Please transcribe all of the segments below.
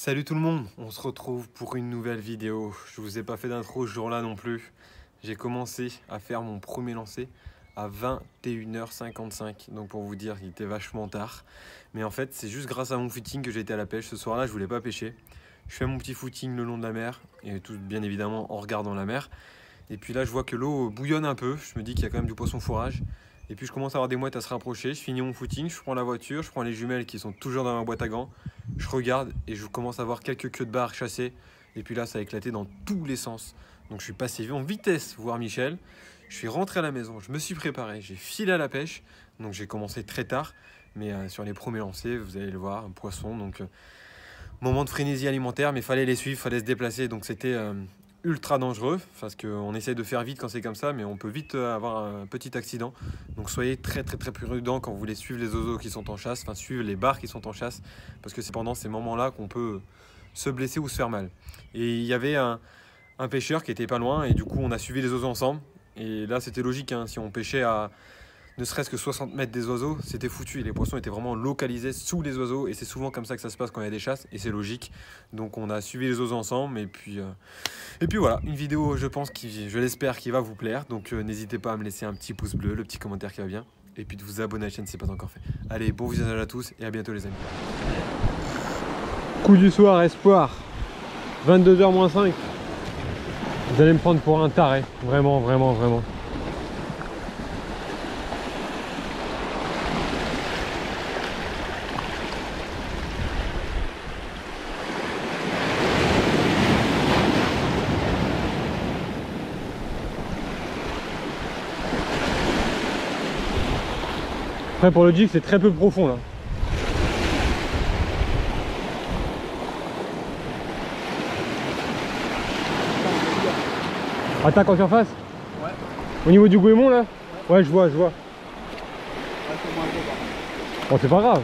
Salut tout le monde, on se retrouve pour une nouvelle vidéo. Je vous ai pas fait d'intro ce jour-là non plus. J'ai commencé à faire mon premier lancer à 21h55. Donc pour vous dire, il était vachement tard. Mais en fait, c'est juste grâce à mon footing que j'ai été à la pêche. Ce soir-là, je voulais pas pêcher. Je fais mon petit footing le long de la mer. Et tout bien évidemment en regardant la mer. Et puis là, je vois que l'eau bouillonne un peu. Je me dis qu'il y a quand même du poisson fourrage. Et puis je commence à avoir des mouettes à se rapprocher. Je finis mon footing, je prends la voiture, je prends les jumelles qui sont toujours dans ma boîte à gants. Je regarde et je commence à voir quelques queues de barre chassées. Et puis là, ça a éclaté dans tous les sens. Donc je suis passé en vitesse voir Michel. Je suis rentré à la maison, je me suis préparé, j'ai filé à la pêche. Donc j'ai commencé très tard. Mais sur les premiers lancers, vous allez le voir, un poisson. Donc moment de frénésie alimentaire, mais fallait les suivre, fallait se déplacer. Donc c'était ultra dangereux parce qu'on essaie de faire vite quand c'est comme ça, mais on peut vite avoir un petit accident. Donc soyez très prudents quand vous voulez suivre les oiseaux qui sont en chasse, enfin suivre les barres qui sont en chasse, parce que c'est pendant ces moments-là qu'on peut se blesser ou se faire mal. Et il y avait un pêcheur qui était pas loin et du coup on a suivi les oiseaux ensemble. Et là c'était logique, hein, si on pêchait à ne serait-ce que 60 mètres des oiseaux, c'était foutu. Et les poissons étaient vraiment localisés sous les oiseaux. Et c'est souvent comme ça que ça se passe quand il y a des chasses. Et c'est logique. Donc on a suivi les oiseaux ensemble. Et puis voilà, une vidéo, je pense, je l'espère, qui va vous plaire. Donc n'hésitez pas à me laisser un petit pouce bleu, le petit commentaire qui va bien. Et puis de vous abonner à la chaîne si ce n'est pas encore fait. Allez, bon visionnage à tous et à bientôt les amis. Coup du soir, espoir. 22h-5. Vous allez me prendre pour un taré. Vraiment. Après pour le jig c'est très peu profond là. Attaque en surface? Ouais. Au niveau du goémon là? Ouais, je vois. Ouais, Bon, c'est pas grave.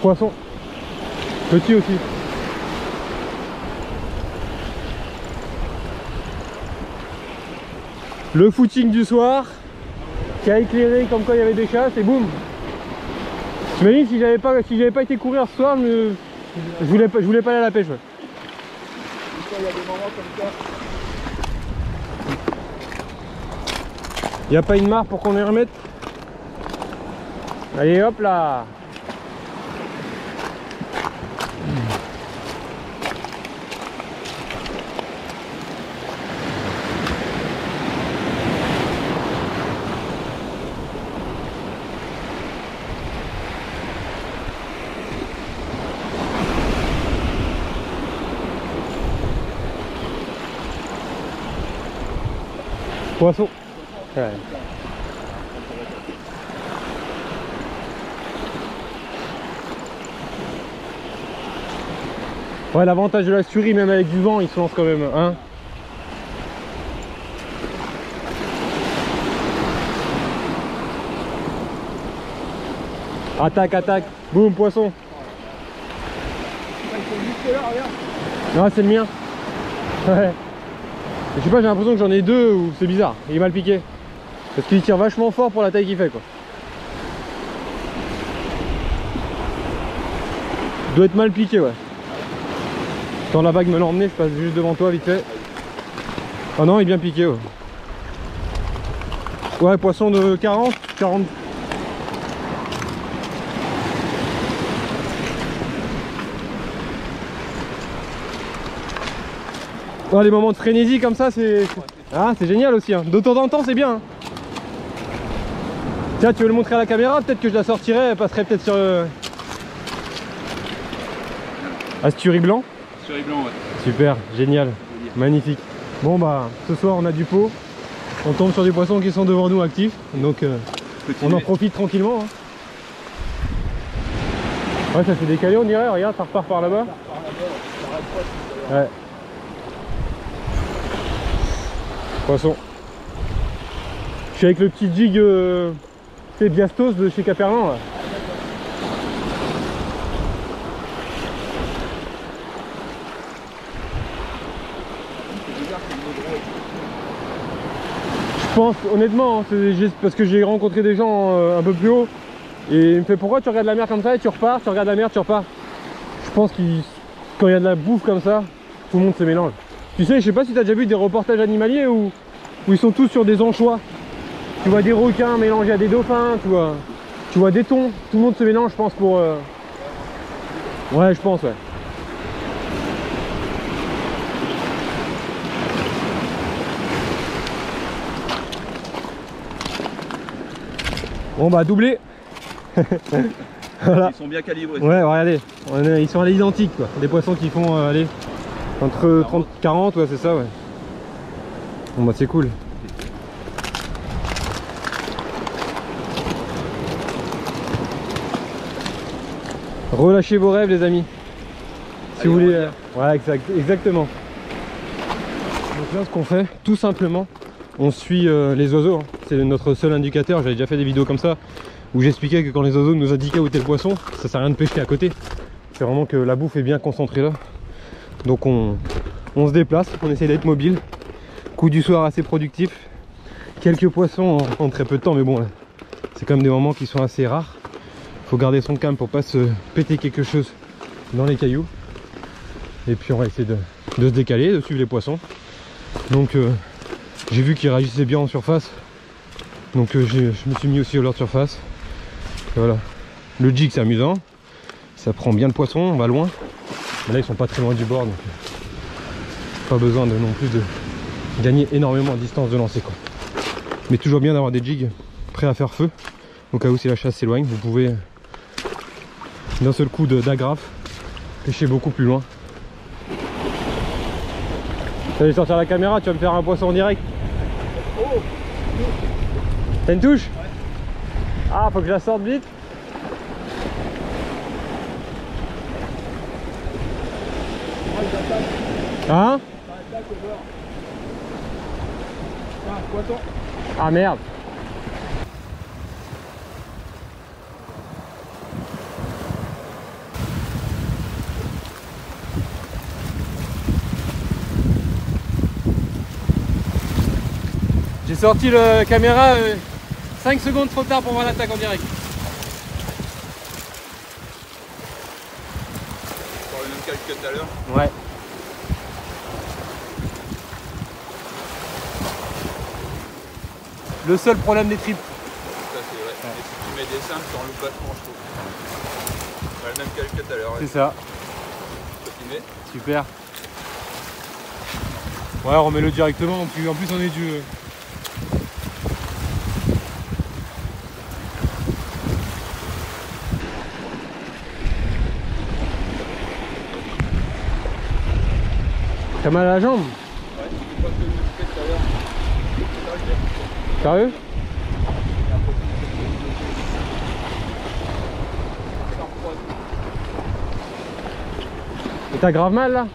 Poisson. Petit aussi. Le footing du soir qui a éclairé comme quoi il y avait des chasses et boum. T'imagines si j'avais pas été courir ce soir, je voulais pas aller à la pêche. Ouais. Il y a des moments comme ça. Il n'y a pas une mare pour qu'on les remette. Allez hop là. Poisson. Ouais. Ouais, l'avantage de la Sturie, même avec du vent, il se lance quand même, hein. Attaque, boum, poisson. Non, c'est le mien. Ouais. Je sais pas, j'ai l'impression que j'en ai deux ou c'est bizarre, il est mal piqué. Parce qu'il tire vachement fort pour la taille qu'il fait quoi. Il doit être mal piqué, ouais. Quand la vague me l'a emmené, je passe juste devant toi vite fait. Oh non, il est bien piqué, ouais. Ouais, poisson de 40. Ouais, les moments de frénésie comme ça, c'est génial aussi, hein. De temps en temps, c'est bien, hein. Tiens, tu veux le montrer à la caméra? Peut-être que je la sortirai, elle passerait peut-être sur Asturie blanc. Asturie blanc, ouais. Super, génial, magnifique. Bon bah, ce soir on a du pot. On tombe sur des poissons qui sont devant nous actifs. Donc on en profite tranquillement, hein. Ouais, ça fait décalé on dirait, regarde, ça repart par là-bas. Ouais. Poisson. Je suis avec le petit jig Biastos de chez Caperlan là. faire c'est une eau drôle. Je pense, honnêtement, hein, c'est juste parce que j'ai rencontré des gens un peu plus haut. Et il me fait pourquoi tu regardes la mer comme ça et tu repars, tu regardes la mer, tu repars. Je pense que quand il y a de la bouffe comme ça, tout le monde se mélange. Tu sais, je sais pas si tu as déjà vu des reportages animaliers où ils sont tous sur des anchois. Tu vois des requins mélangés à des dauphins, tu vois des thons. Tout le monde se mélange, je pense, pour... Ouais, je pense, ouais. Bon bah doublé. Voilà. Ils sont bien calibrés. Ouais, regardez, ils sont à l'identique quoi. Des poissons qui font allez, entre 30 40, ouais c'est ça ouais. Bon bah c'est cool. Relâchez vos rêves les amis. Si vous voulez. Ouais exactement. Donc là ce qu'on fait, tout simplement, on suit les oiseaux. Hein. C'est notre seul indicateur, j'avais déjà fait des vidéos comme ça où j'expliquais que quand les oiseaux nous indiquaient où était le poisson, ça sert à rien de pêcher à côté. C'est vraiment que la bouffe est bien concentrée là. Donc on se déplace, on essaie d'être mobile. Coup du soir assez productif. Quelques poissons en très peu de temps, mais bon, c'est quand même des moments qui sont assez rares. Faut garder son calme pour pas se péter quelque chose dans les cailloux. Et puis on va essayer de se décaler, de suivre les poissons. Donc j'ai vu qu'ils réagissaient bien en surface. Donc je me suis mis aussi au leur surface. Et voilà. Le jig c'est amusant. Ça prend bien le poisson, on va loin. Mais là ils sont pas très loin du bord, donc pas besoin non plus de gagner énormément en distance de lancer quoi. Mais toujours bien d'avoir des jigs prêts à faire feu. Au cas où si la chasse s'éloigne, vous pouvez d'un seul coup d'agrafe pêcher beaucoup plus loin. Tu vas sortir la caméra, tu vas me faire un poisson en direct. Oh, T'as une touche? Ouais. Ah, faut que je la sorte vite. Hein? Ah merde. J'ai sorti la caméra 5 secondes trop tard pour voir l'attaque en direct. Pour le même calque que tout à l'heure. Ouais. Le seul problème des tripes. Ça c'est vrai. Et si tu mets des simples, tu en loupes vachement, je trouve. Ouais, le même calque que tout à l'heure. C'est ça. Continuer. Super. Ouais, remets-le directement. En plus on est du... T'as mal à la jambe? Ouais, c'est pas ce que je fais tout à l'heure. Sérieux? Et t'as grave mal là?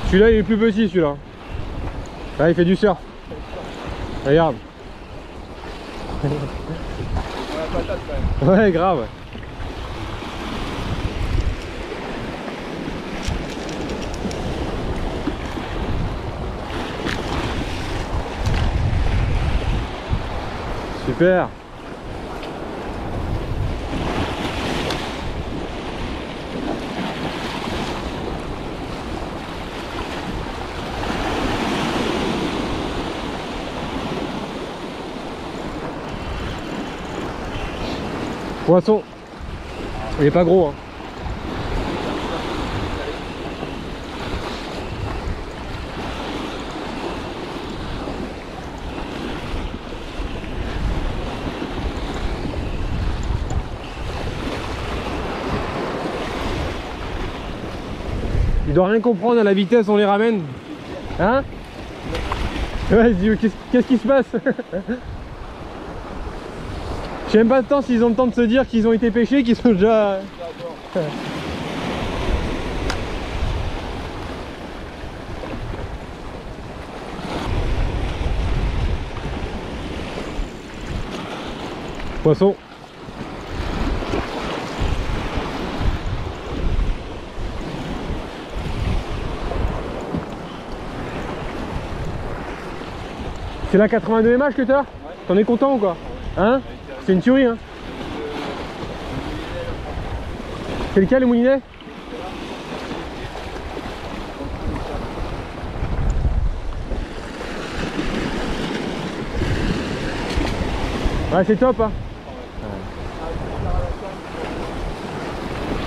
Celui-là il est plus petit celui-là. Là il fait du surf. Regarde. On la patate quand même. Ouais grave. Super. Poisson. Il est pas gros hein. Il doit rien comprendre à la vitesse on les ramène. Hein? Ouais, qu'est-ce qui se passe? Je sais même pas le temps s'ils ont le temps de se dire qu'ils ont été pêchés, qu'ils sont déjà... Poisson. C'est la 82 MH que t'as? Ouais. T'en es content ou quoi? Hein? C'est une tuerie hein. C'est lequel le moulinet? Ouais c'est top hein.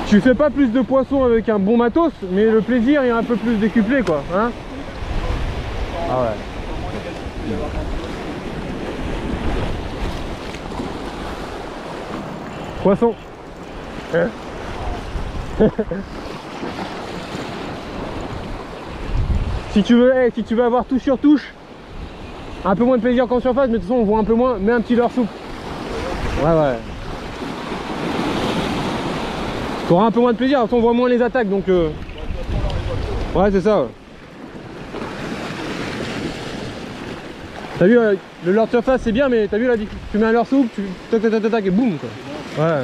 Tu fais pas plus de poissons avec un bon matos, mais le plaisir est un peu plus décuplé quoi, hein? Ah ouais. Poisson. Hein? Si tu veux avoir touche sur touche, un peu moins de plaisir qu'en surface, mais de toute façon on voit un peu moins, mets un petit leurre souple. Ouais ouais. Tu auras un peu moins de plaisir, on voit moins les attaques donc ouais c'est ça ouais. T'as vu le leurre de surface c'est bien mais t'as vu là tu mets un leurre souple, tu tac tac tac tac et boum quoi. Ouais.